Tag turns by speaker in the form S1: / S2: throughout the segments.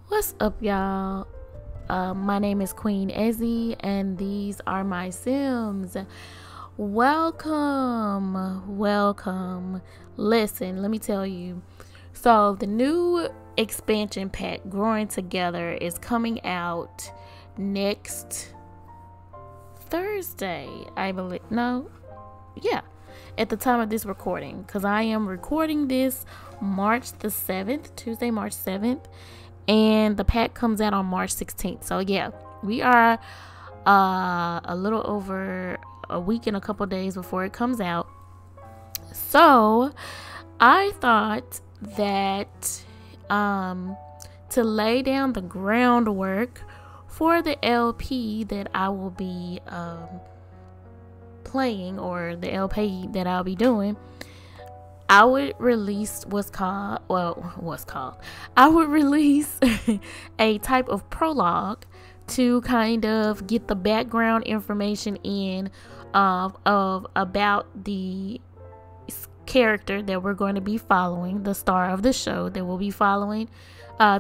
S1: What's up, y'all? My name is Queen Ezzy, and these are my Sims. Welcome. Listen, let me tell you. So the new expansion pack, Growing Together, is coming out next Thursday, I believe. No, yeah, at the time of this recording, because I am recording this March the 7th, Tuesday, March 7th. And the pack comes out on March 16th. So yeah, we are a little over a week and a couple days before it comes out. So I thought that to lay down the groundwork for the LP that I will be playing, or the LP that I'll be doing, I would release I would release a type of prologue to kind of get the background information in of about the character that we're going to be following, the star of the show that we'll be following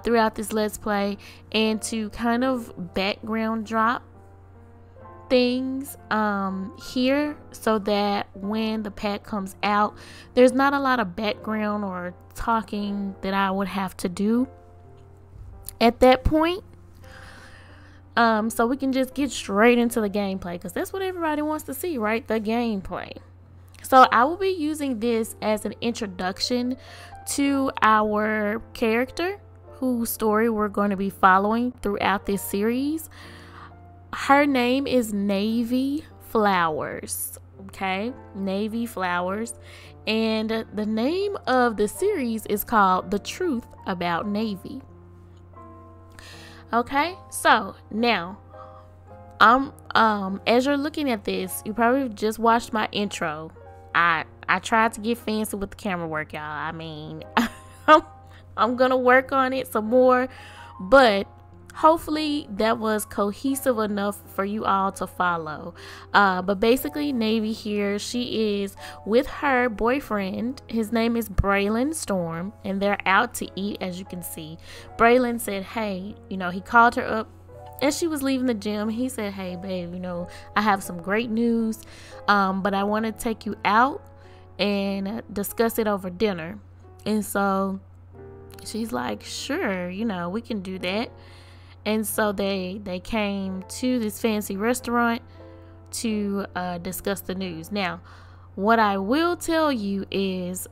S1: throughout this Let's Play, and to kind of background drop things here, so that when the pack comes out, there's not a lot of background or talking that I would have to do at that point, so we can just get straight into the gameplay, because that's what everybody wants to see, right? The gameplay. So I will be using this as an introduction to our character, whose story we're going to be following throughout this series. Her name is Navy Flowers. Okay, Navy Flowers. And the name of the series is called The Truth About Navy. Okay, so now as you're looking at this, you probably just watched my intro. I tried to get fancy with the camera work, y'all. I mean, I'm gonna work on it some more, but hopefully that was cohesive enough for you all to follow. But basically, Navy here, she is with her boyfriend. His name is Braylon Storm, and they're out to eat, as you can see. Braylon said, hey, he called her up as she was leaving the gym. He said, hey, babe, I have some great news, but I want to take you out and discuss it over dinner. And so she's like, sure, we can do that. And so they came to this fancy restaurant to discuss the news. Now, what I will tell you is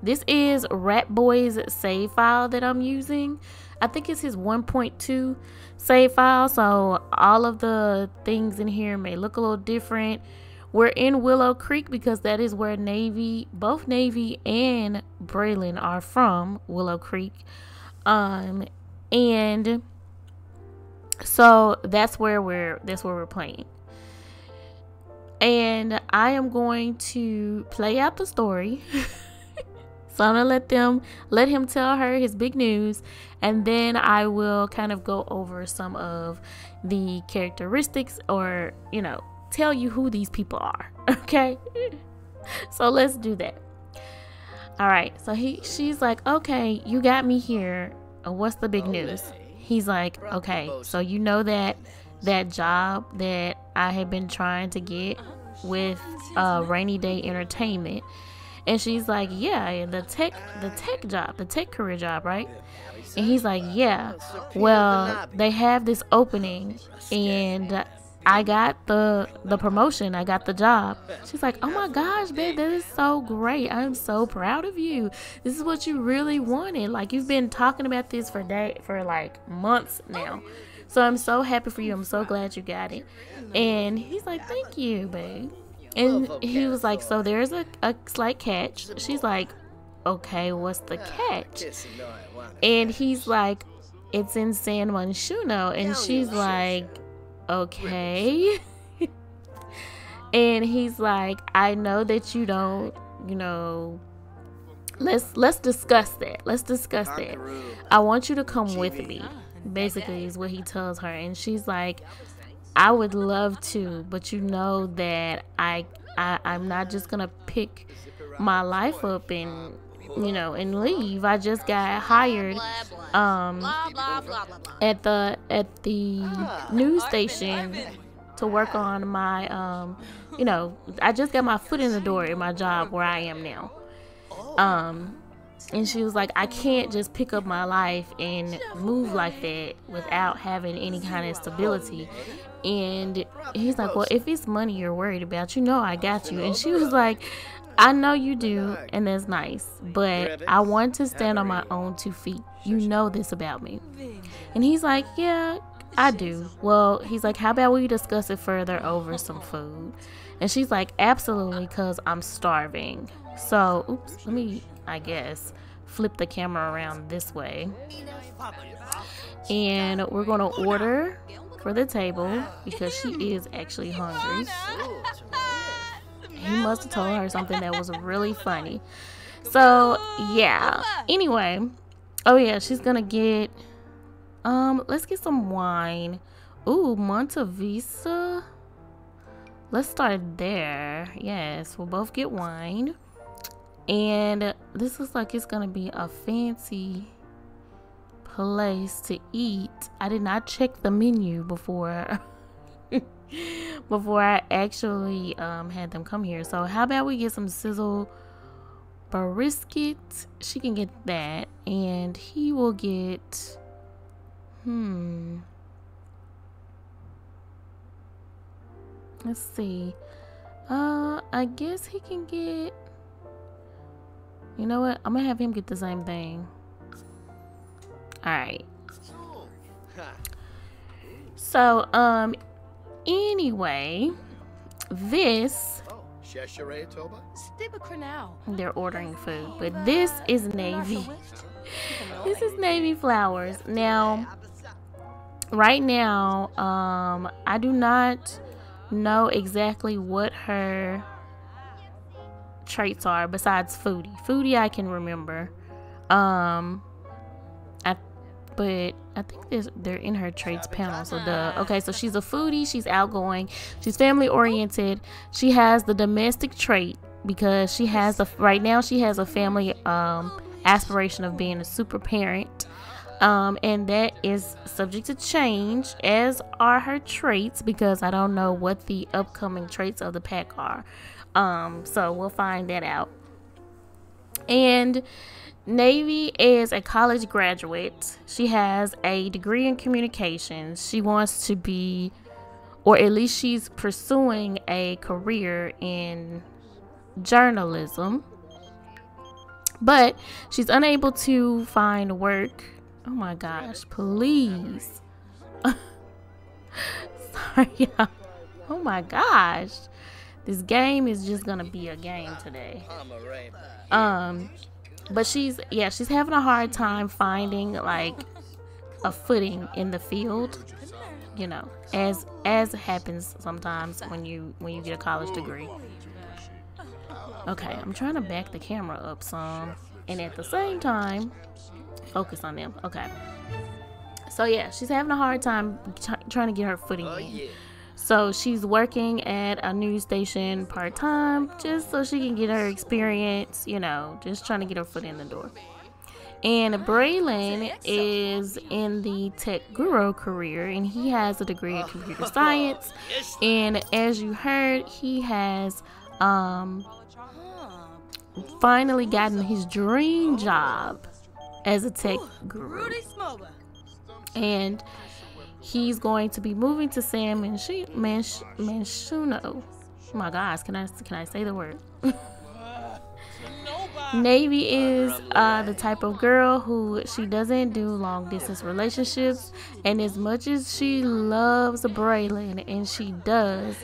S1: this is Rat Boy's save file that I'm using. I think it's his 1.2 save file, so all of the things in here may look a little different. We're in Willow Creek because that is where both Navy and Braylon are from, Willow Creek. And so that's where we're playing, and I am going to play out the story. So I'm gonna let him tell her his big news, and then I will kind of go over some of the characteristics, or tell you who these people are. Okay, so let's do that. All right, so she's like, okay, you got me here. What's the big news? He's like, okay, so that job that I had been trying to get with Rainy Day Entertainment. And she's like, yeah, the tech career job, right? And he's like, yeah, well, they have this opening, and I got the promotion. I got the job. She's like, oh my gosh, babe, that is so great. I'm so proud of you. This is what you really wanted. Like, you've been talking about this for like months now. So I'm so happy for you. I'm so glad you got it. And he's like, thank you, babe. And he was like, so there's a slight catch. She's like, okay, what's the catch? And he's like, it's in San Manchuno. And she's like, okay. And he's like, I know that you don't, let's discuss that. Let's discuss that. I want you to come with me, basically, is what he tells her. And she's like, I would love to, but you know that I'm not just gonna pick my life up and and leave. I just got hired at the news station to work on my I just got my foot in the door in my job where I am now. And she was like, I can't just pick up my life and move like that without having any kind of stability. And he's like, well, if it's money you're worried about, I got you. And she was like, I know you do, and that's nice, but I want to stand on my own 2 feet. You know this about me. And he's like, yeah, I do. Well, he's like, how about we discuss it further over some food? And she's like, absolutely, because I'm starving. So, oops, let me, I guess, flip the camera around this way. And we're going to order for the table because she is actually hungry. He must have told her something that was really funny. So, yeah. Anyway. Oh, yeah. She's going to get... let's get some wine. Ooh, Montevisa. Let's start there. Yes, we'll both get wine. And this looks like it's going to be a fancy place to eat. I did not check the menu before... before I actually had them come here. So how about we get some sizzle brisket? She can get that, and he will get let's see, I guess he can get, you know what, I'm gonna have him get the same thing. All right, so anyway, this, they're ordering food, but this is Navy. This is Navy Flowers. Now, right now, I do not know exactly what her traits are besides foodie. Foodie I can remember. But I think they're in her traits panel. So okay, so she's a foodie, she's outgoing, she's family oriented, she has the domestic trait because she has right now she has a family aspiration of being a super parent. And that is subject to change, as are her traits, because I don't know what the upcoming traits of the pack are. So we'll find that out. And Navy is a college graduate. She has a degree in communications. She wants to be, or at least she's pursuing a career in journalism, but she's unable to find work. Oh my gosh, please. Sorry, y'all. Oh my gosh. This game is just gonna be a game today. But she's having a hard time finding like a footing in the field, as happens sometimes when you get a college degree. Okay, I'm trying to back the camera up some and at the same time focus on them. Okay. So yeah, she's having a hard time trying to get her footing in. So she's working at a news station part-time just so she can get her experience, just trying to get her foot in the door. And Braylon is in the tech guru career, and he has a degree in computer science. And as you heard, he has finally gotten his dream job as a tech guru. And he's going to be moving to Manchuno. Oh my gosh, can I say the word? Navy is the type of girl who she doesn't do long distance relationships, and as much as she loves Braylon, and she does,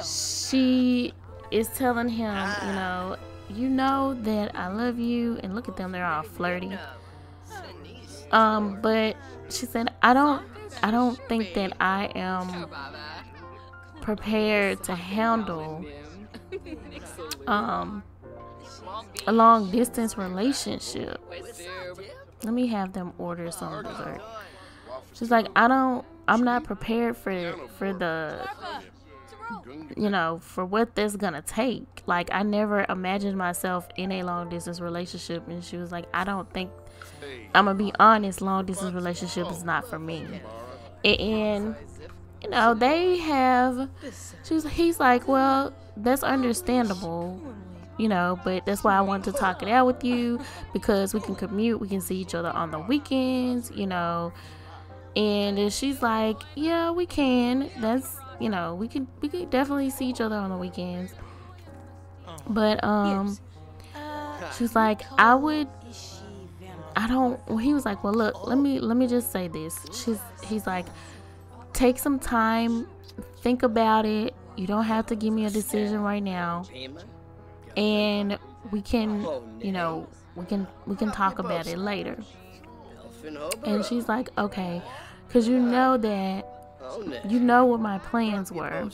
S1: she is telling him, you know that I love you, and look at them, they're all flirty. But she said, I don't think that I am prepared to handle a long distance relationship. Let me have them order some dessert. She's like, I'm not prepared for the, for what that's gonna take. Like, I never imagined myself in a long distance relationship. And she was like, I don't think, I'm gonna be honest, long distance relationship is not for me. And they have, he's like, well, that's understandable, but that's why I wanted to talk it out with you, because we can commute, we can see each other on the weekends, and she's like, yeah, we can, that's, we could definitely see each other on the weekends, but she's like, he was like, well, look, let me just say this. He's like, take some time, think about it, you don't have to give me a decision right now, and we can we can talk about it later. And she's like, okay, because you know what my plans were.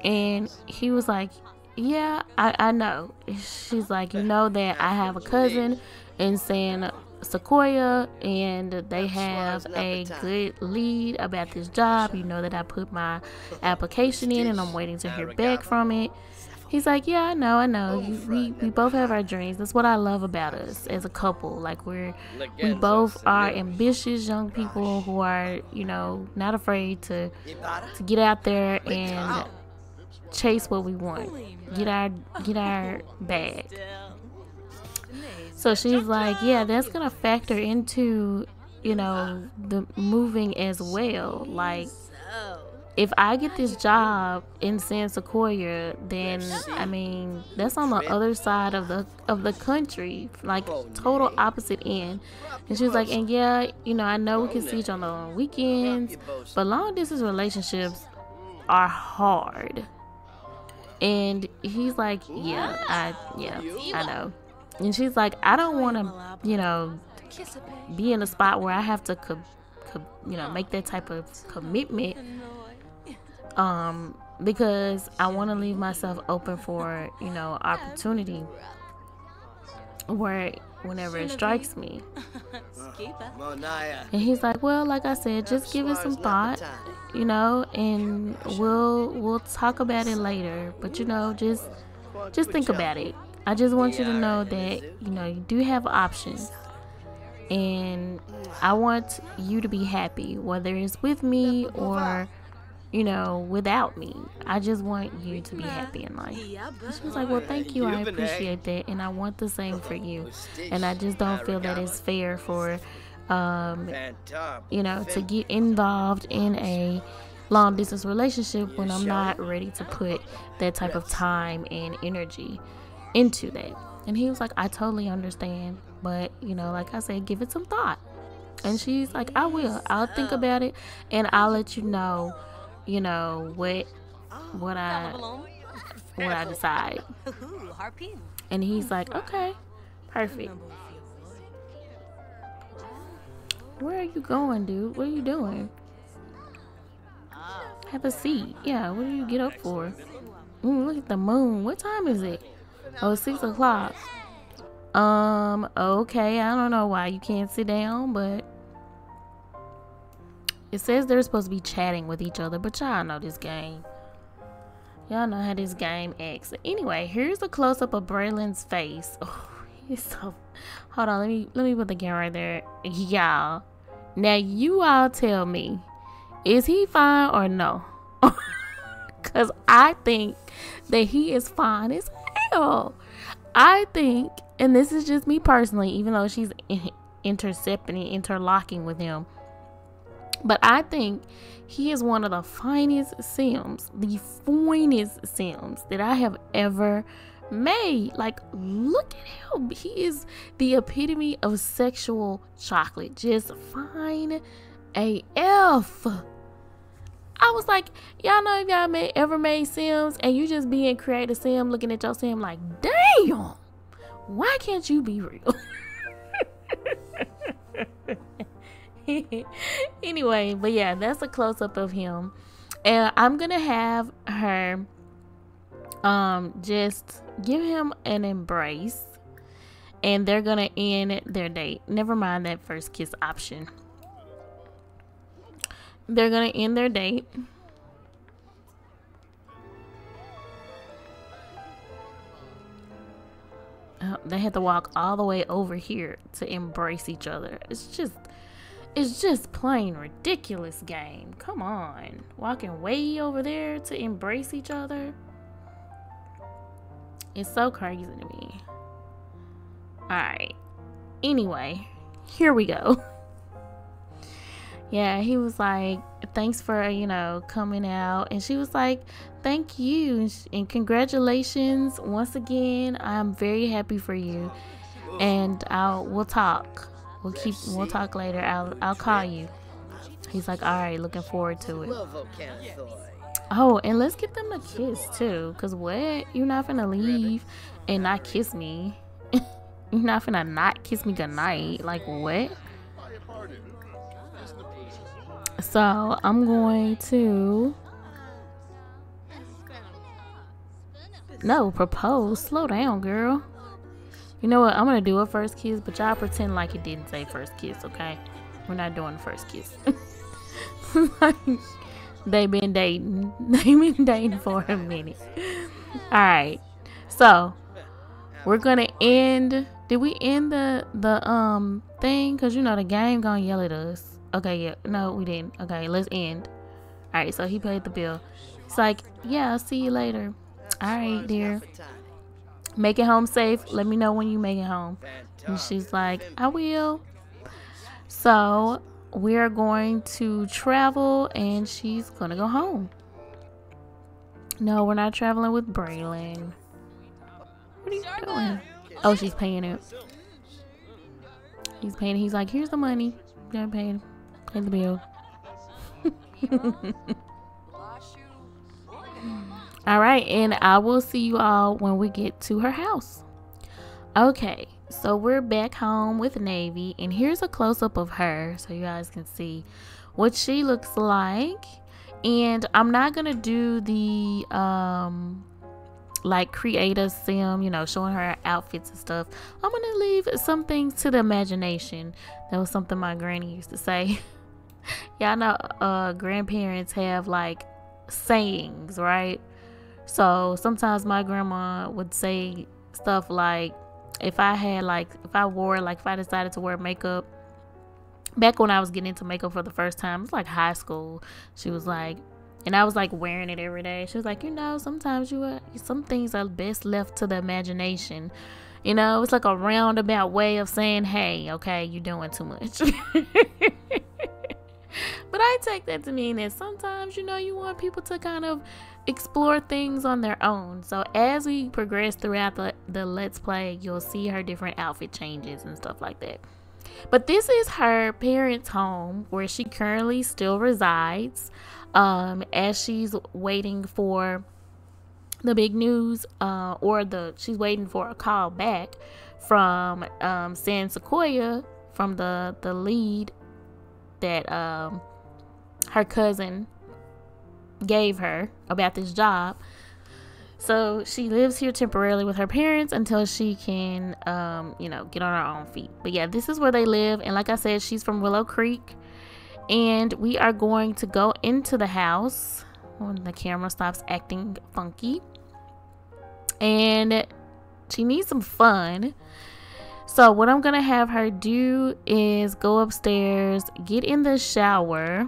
S1: And he was like, yeah, I know. She's like, that I have a cousin in San Sequoia, and they have a good lead about this job. That I put my application in, and I'm waiting to hear back from it. He's like, yeah, I know. We both have our dreams. That's what I love about us as a couple. Like, we both are ambitious young people who are, not afraid to get out there and chase what we want. Get our bag. So she's like, yeah, that's gonna factor into, the moving as well. Like, if I get this job in San Sequoia, then that's on the other side of the country, like total opposite end. And she was like, and yeah, I know we can see each other on weekends, but long distance relationships are hard. And he's like, yeah, I know. And she's like, I don't want to, be in a spot where I have to, make that type of commitment. Because I want to leave myself open for, opportunity whenever it strikes me. And he's like, well, like I said, just give it some thought, and we'll talk about it later. But, just think about it. I just want you to know that, you do have options. And I want you to be happy, whether it's with me or, without me. I just want you to be happy in life. And she was like, well, thank you. I appreciate that. And I want the same for you. And I just don't feel that it's fair for, to get involved in a long distance relationship when I'm not ready to put that type of time and energy into that. And he was like, I totally understand, but like I said, give it some thought. And she's like, I'll think about it, and I'll let you know what I decide. And he's like, okay, perfect. Where are you going, dude? What are you doing? Have a seat. Yeah, what do you get up for? Look at the moon. What time is it? Oh, 6 o'clock. Okay, I don't know why you can't sit down, but it says they're supposed to be chatting with each other, but y'all know this game. Y'all know how this game acts. Anyway, here's a close-up of Braylon's face. Oh, he's so... Hold on, let me put the camera right there. Y'all. Now, you all tell me, is he fine or no? Because I think that he is fine as hell. I think, and this is just me personally, even though she's intercepting and interlocking with him, But I think he is one of the finest Sims, that I have ever made. Like, look at him. He is the epitome of sexual chocolate. Just fine AF. I was like, y'all know if y'all ever made Sims and you just being creative Sim, looking at your Sim like, damn, why can't you be real? Anyway, but yeah, that's a close-up of him. And I'm gonna have her just give him an embrace, and they're gonna end their date. Never mind that first kiss option. They're gonna end their date. They had to walk all the way over here to embrace each other. It's just plain ridiculous, game. Come on. Walking way over there to embrace each other. It's so crazy to me. Alright. Anyway, here we go. Yeah, he was like, thanks for, coming out. And she was like, thank you. And congratulations once again. I'm very happy for you. And we'll talk. We'll talk later. I'll call you. He's like, all right, looking forward to it. Oh, and let's give them a kiss too. Cause what? You're not finna leave and not kiss me. You're not finna not kiss me goodnight. Like what? So I'm going to propose. Slow down, girl. You know what? I'm gonna do a first kiss, but y'all pretend like it didn't say first kiss, okay? We're not doing the first kiss. Like, they've been dating for a minute. Alright. So we're gonna end. Did we end the thing? Cause the game gonna yell at us. Okay, yeah. No, we didn't. Okay, let's end. Alright, so he paid the bill. It's like, yeah, I'll see you later. Alright, dear. Make it home safe. Let me know when you make it home. And she's like, I will. So we are going to travel and she's gonna go home. No, we're not traveling with Braylon. What are you doing? Oh, she's paying it. He's paying it. He's like, here's the money. Yeah, pay the bill. All right, and I will see you all when we get to her house. Okay, so we're back home with Navy, and here's a close-up of her so you guys can see what she looks like. And I'm not gonna do the like create a sim, showing her outfits and stuff. I'm gonna leave some things to the imagination. That was something my granny used to say. Y'all know grandparents have like sayings, right? So sometimes my grandma would say stuff like, if I decided to wear makeup, back when I was getting into makeup for the first time, it's like high school. She was like, and I was like wearing it every day. She was like, sometimes some things are best left to the imagination. It's like a roundabout way of saying, hey, okay, you're doing too much. But I take that to mean that sometimes, you want people to kind of explore things on their own. So as we progress throughout the Let's Play, you'll see her different outfit changes and stuff like that. But this is her parents' home where she currently still resides, as she's waiting for the big news, she's waiting for a call back from San Sequoia, from the lead that her cousin gave her about this job. So she lives here temporarily with her parents until she can get on her own feet. But yeah, this is where they live, and like I said, she's from Willow Creek, and we are going to go into the house when the camera stops acting funky. And she needs some fun. So what I'm gonna have her do is go upstairs, get in the shower.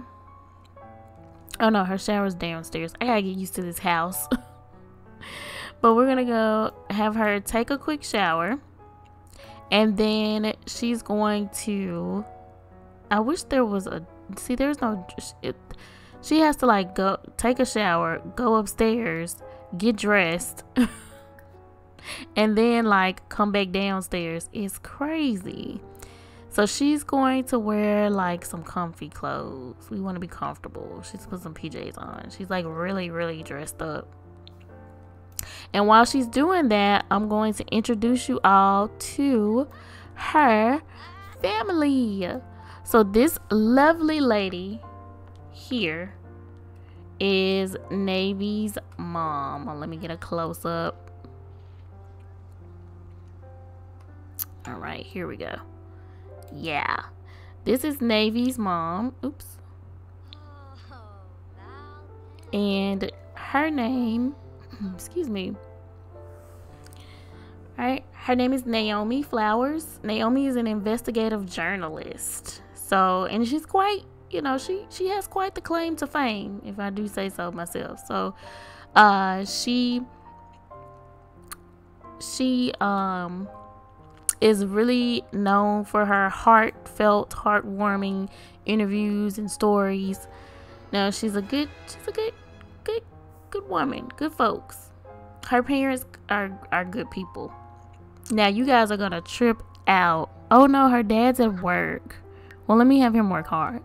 S1: Oh no, her shower's downstairs. I gotta get used to this house. But we're gonna go have her take a quick shower, and then she's going to I wish there was a, see, there's no, she has to like go take a shower, go upstairs, get dressed, and then like come back downstairs. It's crazy. So she's going to wear like some comfy clothes. We want to be comfortable. She's put some PJs on. She's like really, really dressed up. And while she's doing that, I'm going to introduce you all to her family. So this lovely lady here is Navy's mom. Let me get a close up. All right, here we go. Yeah, this is Navy's mom. Oops. And her name, excuse me. All right, her name is Naomi Flowers. Naomi is an investigative journalist. So, and she's quite, you know, she has quite the claim to fame, if I do say so myself. So, she is really known for her heartfelt, heartwarming interviews and stories. Now, she's a good woman, good folks. Her parents are good people. Now, you guys are gonna trip out. Oh no, her dad's at work. Well, let me have him work hard.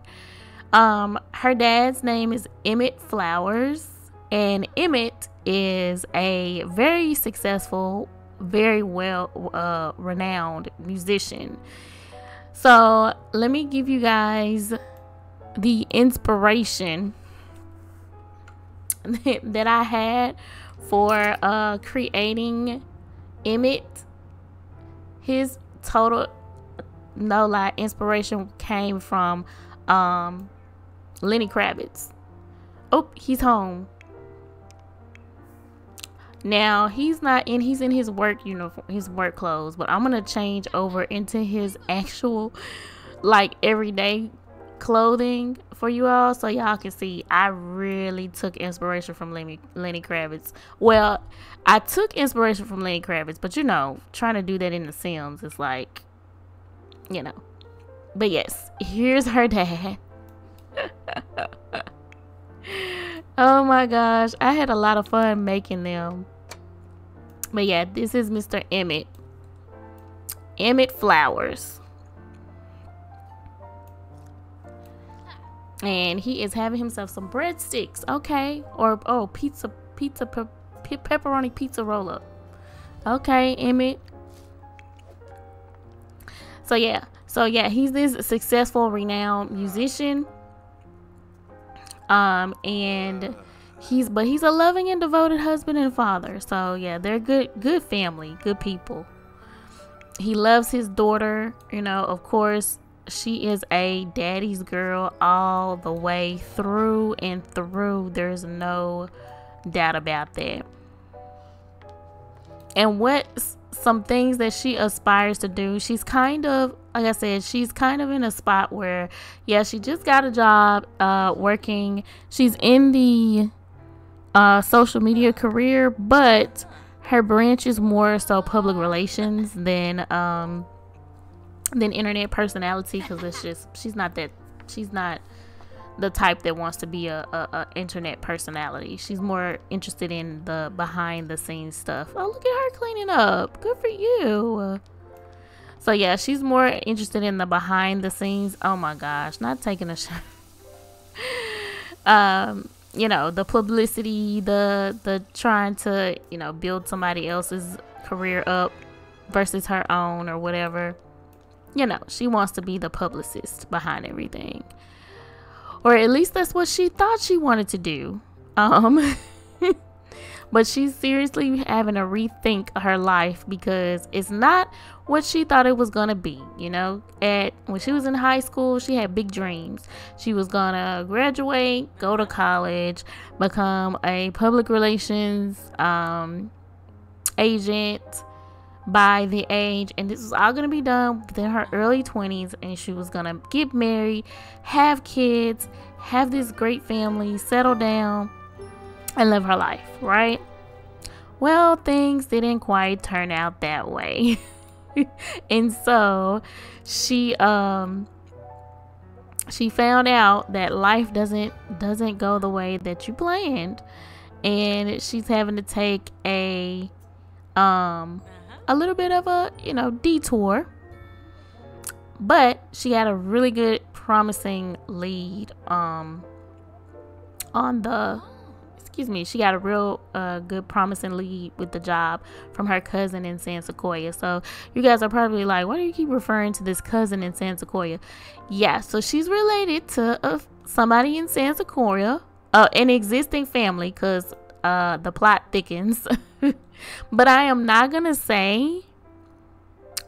S1: Her dad's name is Emmett Flowers, and Emmett is a very successful, very well renowned musician. So let me give you guys the inspiration that I had for creating Emmett. His total, no lie, inspiration came from Lenny Kravitz. Oh, he's home. Now he's in his work uniform, his work clothes, but I'm gonna change over into his actual like everyday clothing for you all, so y'all can see I really took inspiration from Lenny Kravitz. Well, I took inspiration from Lenny Kravitz, but you know, trying to do that in The Sims is like, you know. But yes, here's her dad. Oh my gosh, I had a lot of fun making them. But yeah, this is Mr. Emmett Flowers. And he is having himself some breadsticks, okay? Or pepperoni pizza roll up. Okay, Emmett. So yeah, he's this successful, renowned musician. And he's a loving and devoted husband and father. So yeah, they're good family, good people. He loves his daughter, you know, of course. She is a daddy's girl all the way through and through. There's no doubt about that. And what some things that she aspires to do, she's kind of, like I said, she's kind of in a spot where, yeah, she just got a job working. She's in the social media career, but her branch is more so public relations than internet personality, because it's just she's not the type that wants to be a internet personality. She's more interested in the behind the scenes stuff. Oh, look at her cleaning up. Good for you. So yeah, she's more interested in the behind the scenes. Oh my gosh, not taking a shot. You know, the publicity, the trying to, you know, build somebody else's career up versus her own or whatever. You know, she wants to be the publicist behind everything. Or at least that's what she thought she wanted to do. But she's seriously having to rethink her life, because it's not what she thought it was gonna be. You know, when she was in high school, she had big dreams. She was gonna graduate, go to college, become a public relations agent by the age, and this was all gonna be done within her early 20s, and she was gonna get married, have kids, have this great family, settle down, and live her life, right? Well, things didn't quite turn out that way. And so she she found out that life doesn't go the way that you planned, and she's having to take a little bit of a detour. But she had a really good promising lead on the she got a real good promising lead with the job from her cousin in San Sequoia. So you guys are probably like, why do you keep referring to this cousin in San Sequoia? Yeah, so she's related to somebody in San Sequoia, an existing family, because the plot thickens. But I am not gonna say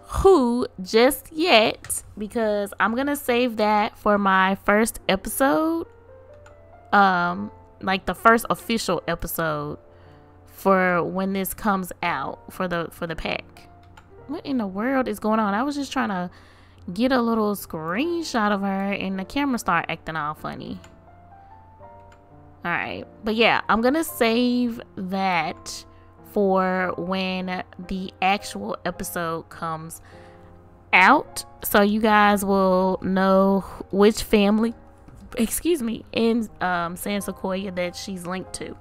S1: who just yet, because I'm gonna save that for my first episode, like the first official episode for when this comes out for the pack. What in the world is going on? I was just trying to get a little screenshot of her and the camera started acting all funny. All right, but yeah, I'm gonna save that for when the actual episode comes out, so you guys will know which family in San Sequoia that she's linked to,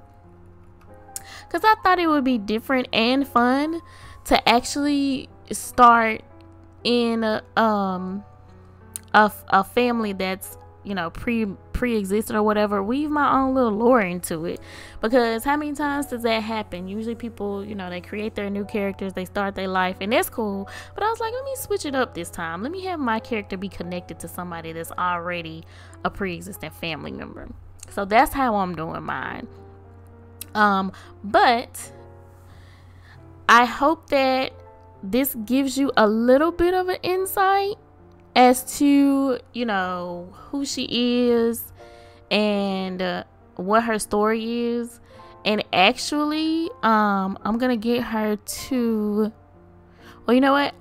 S1: because I thought it would be different and fun to actually start in a family that's pre-existed or whatever. Weave my own little lore into it, because how many times does that happen? Usually people, they create their new characters, they start their life, and that's cool, but I was like, let me switch it up this time. Let me have my character be connected to somebody that's already a pre-existing family member. So that's how I'm doing mine. But I hope that this gives you a little bit of an insight as to who she is and what her story is. And actually I'm gonna get her to, well, you know what,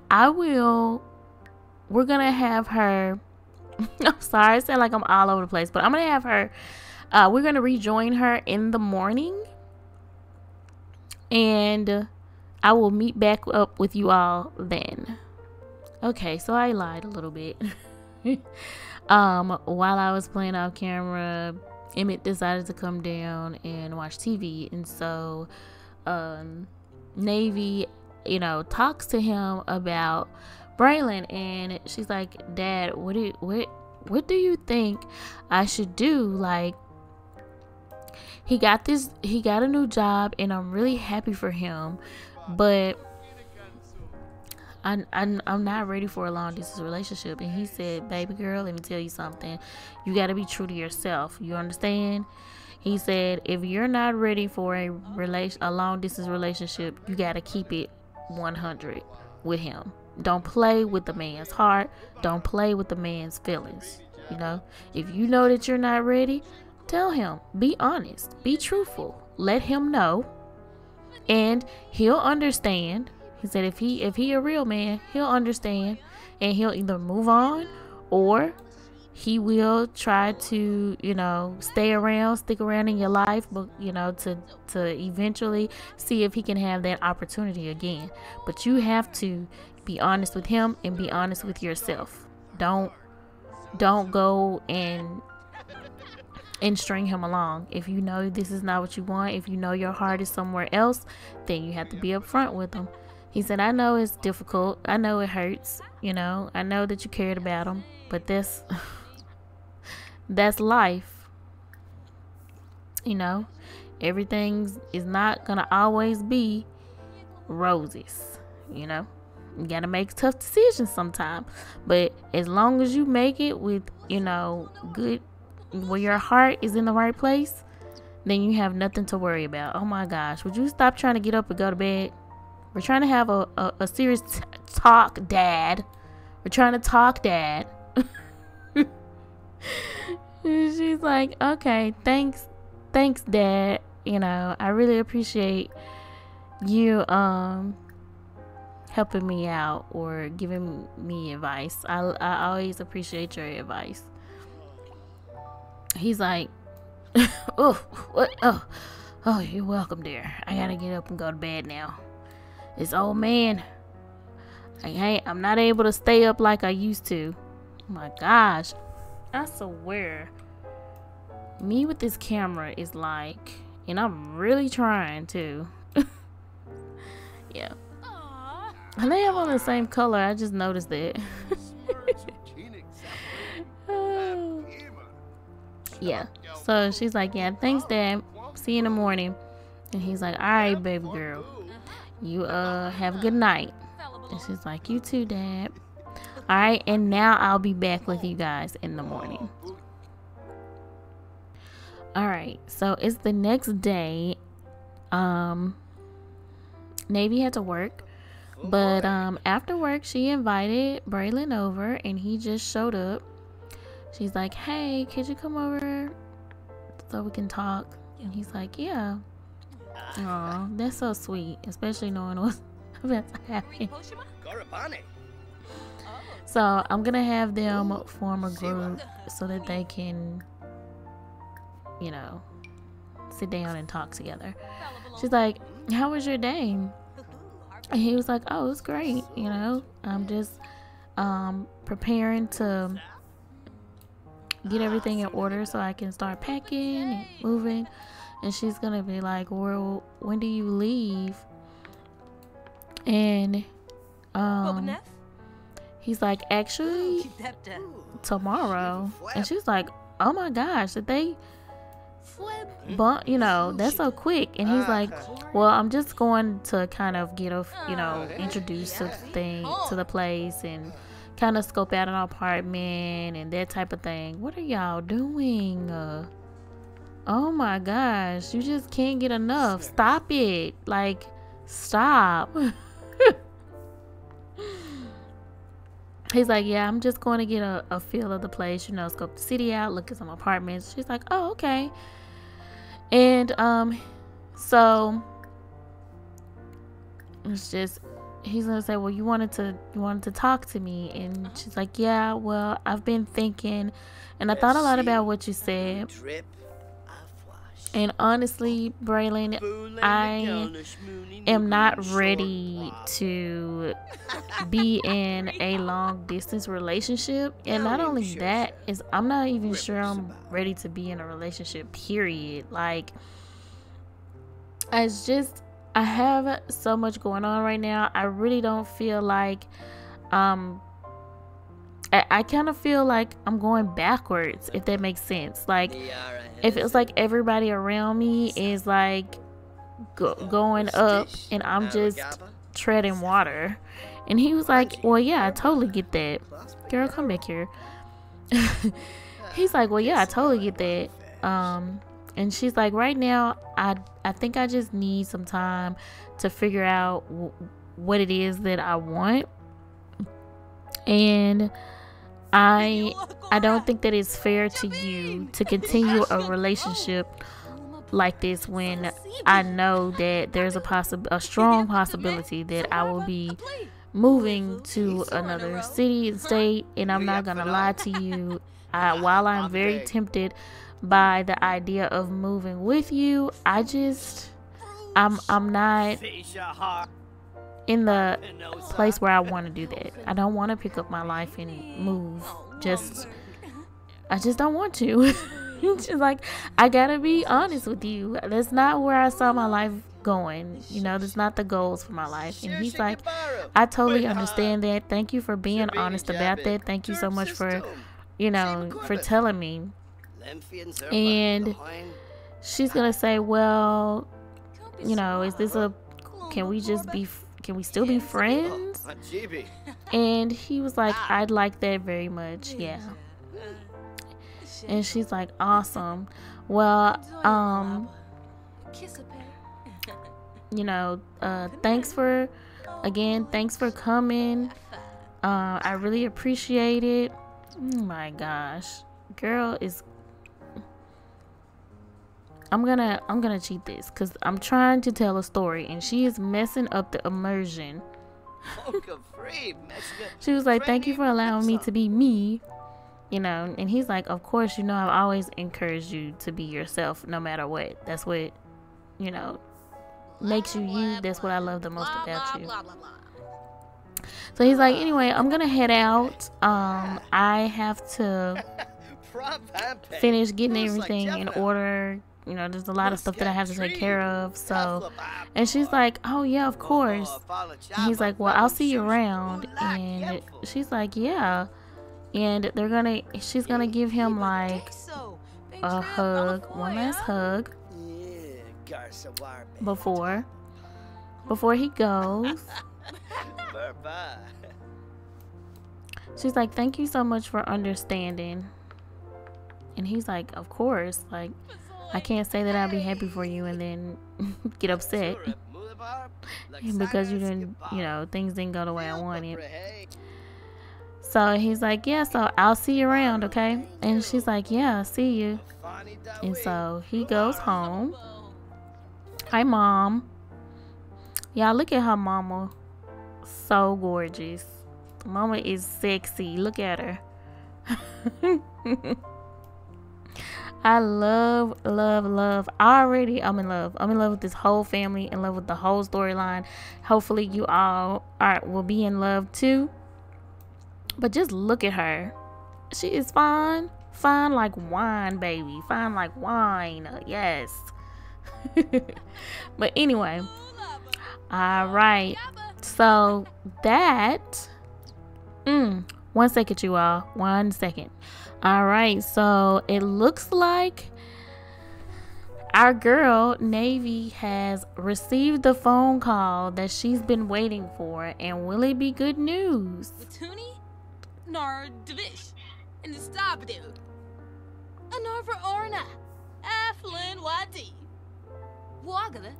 S1: we're gonna have her I'm sorry, I sound like I'm all over the place, but I'm gonna have her we're gonna rejoin her in the morning, and I will meet back up with you all then. Okay, so I lied a little bit. While I was playing off camera, Emmett decided to come down and watch TV, and so Navy, talks to him about Braylon, and she's like, Dad, what do you think I should do? Like, he got a new job, and I'm really happy for him, but I'm not ready for a long distance relationship. And he said, baby girl, let me tell you something. You got to be true to yourself. You understand? He said, if you're not ready for a long distance relationship, you got to keep it 100 with him. Don't play with the man's heart. Don't play with the man's feelings. If you know that you're not ready, tell him. Be honest. Be truthful. Let him know, and he'll understand. He said if he a real man, he'll understand, and he'll either move on, or he will try to, stick around in your life, but to eventually see if he can have that opportunity again. But you have to be honest with him and be honest with yourself. Don't go and string him along. If you know this is not what you want, if you know your heart is somewhere else, then you have to be upfront with him. He said, I know it's difficult. I know it hurts. I know that you cared about him, but that's life. Everything is not going to always be roses. You got to make tough decisions sometimes. But as long as you make it with, good, where your heart is in the right place, then you have nothing to worry about. Oh my gosh. Would you stop trying to get up and go to bed? We're trying to have a serious talk, Dad. We're trying to talk, Dad. She's like, okay, thanks, Dad. I really appreciate you helping me out or giving me advice. I always appreciate your advice. He's like, oh, what? Oh, you're welcome, dear. I gotta get up and go to bed now. This old man, I'm not able to stay up like I used to. Oh my gosh. I swear, me with this camera is like, and I'm really trying to. Yeah. And they have on the same color. I just noticed that. Yeah. So she's like, yeah, thanks, Dad. See you in the morning. And he's like, all right, baby girl. You have a good night. And she's like, you too, Dad. All right, and now I'll be back with you guys in the morning. All right, so it's the next day. Navy had to work, but after work she invited Braylon over, and he just showed up. She's like, hey, could you come over so we can talk? And he's like, yeah. Aw, that's so sweet, especially knowing what's about to happen. So I'm gonna have them form a group so that they can, you know, sit down and talk together. She's like, how was your day? And he was like, oh, it was great. You know, I'm just preparing to get everything in order so I can start packing and moving. And she's gonna be like, well, when do you leave? And he's like, actually tomorrow. And she's like, oh my gosh, did they bump, you know, that's so quick. And he's like, well, I'm just going to kind of get a, you know, introduced to the place and kind of scope out an apartment and that type of thing. What are y'all doing? Oh my gosh, you just can't get enough. Stop it. Like, stop. He's like, yeah, I'm just going to get a feel of the place, you know, scope the city out, look at some apartments. She's like, oh, okay. And so it's just, he's gonna say, well, you wanted to talk to me. And she's like, yeah, well, I've been thinking and I thought a lot about what you said. And honestly, Braylon, I am not ready to be in a long distance relationship. And not only that, is I'm not even sure I'm ready to be in a relationship, period. Like, it's just, I have so much going on right now. I really don't feel like I kind of feel like I'm going backwards, if that makes sense. Like, it feels like everybody around me is like going up and I'm just treading water. And he was like, well, yeah, I totally get that. Girl, come back here. He's like, well, yeah, I totally get that. And she's like, right now, I think I just need some time to figure out what it is that I want. And I don't think that it's fair to you to continue a relationship like this when I know that there's a strong possibility that I will be moving to another city and state. And I'm not gonna lie to you, while I'm very tempted by the idea of moving with you, I'm not in the place where I want to do that. I don't want to pick up my life and move. I just don't want to. Just like, I gotta be honest with you. That's not where I saw my life going. You know, that's not the goals for my life. And he's like, I totally understand that. Thank you for being honest about that. Thank you so much for, you know, for telling me. And she's gonna say, well, you know, can we still be friends? And he was like, I'd like that very much, yeah. And she's like, awesome. Well, you know, thanks for coming. I really appreciate it. Oh my gosh, girl is. I'm gonna cheat this because I'm trying to tell a story and she is messing up the immersion. She was like, thank you for allowing me to be me, you know. And he's like, of course, you know, I've always encouraged you to be yourself no matter what. That's what, you know, makes you you. That's what I love the most about you. So he's like, anyway, I'm gonna head out. I have to finish getting everything in order. You know, there's a lot of stuff that I have to take care of. So, and she's like, oh yeah, of course. And he's like, well, I'll see you around. And she's like, yeah. And she's gonna give him like a hug, one last hug before he goes. She's like, thank you so much for understanding. And he's like, of course, like, I can't say that I'll be happy for you and then get upset because you didn't, you know, things didn't go the way I wanted. So he's like, yeah, so I'll see you around, okay? And she's like, yeah, I'll see you. And so he goes home. Hi, Mom. Y'all, look at her mama. So gorgeous. Mama is sexy. Look at her. I love. I'm in love. I'm in love with this whole family, in love with the whole storyline. Hopefully you all will be in love too. But just look at her. She is fine. Fine like wine, baby. Fine like wine. Yes. But anyway. Alright. So that 1 second, you all. 1 second. Alright, so it looks like our girl Navy has received the phone call that she's been waiting for, and will it be good news?
S2: Nar Divish and the Stabadu. Anarva Orna. Afflin Wadi. Wagala.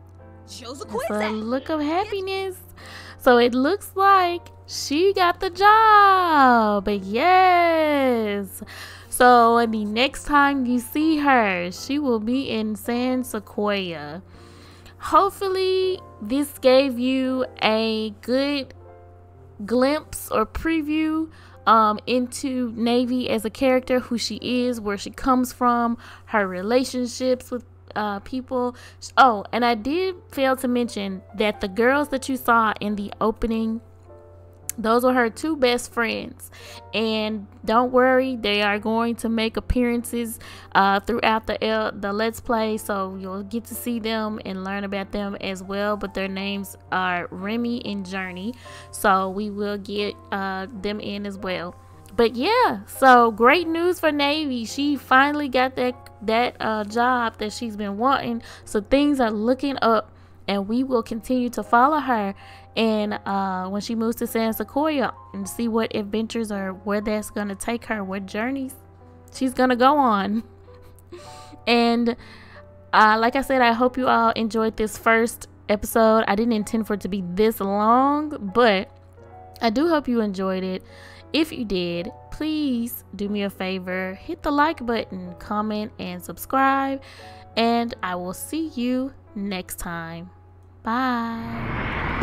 S2: Joseph
S1: It's a look of happiness. So it looks like she got the job. Yes. So the next time you see her, she will be in San Sequoia. Hopefully this gave you a good glimpse or preview into Navy as a character, who she is, where she comes from, her relationships with people. Oh, and I did fail to mention that the girls that you saw in the opening, those are her two best friends, and don't worry, they are going to make appearances throughout the Let's Play, so you'll get to see them and learn about them as well. But their names are Remy and Journey, so we will get them in as well. But yeah, so great news for Navy. She finally got that job that she's been wanting, so things are looking up, and we will continue to follow her. And when she moves to San Sequoia, and see what adventures or where that's gonna take her, what journeys she's gonna go on. And like I said, I hope you all enjoyed this first episode. I didn't intend for it to be this long, but I do hope you enjoyed it. If you did, please do me a favor, hit the like button, comment, and subscribe, and I will see you next time. Bye.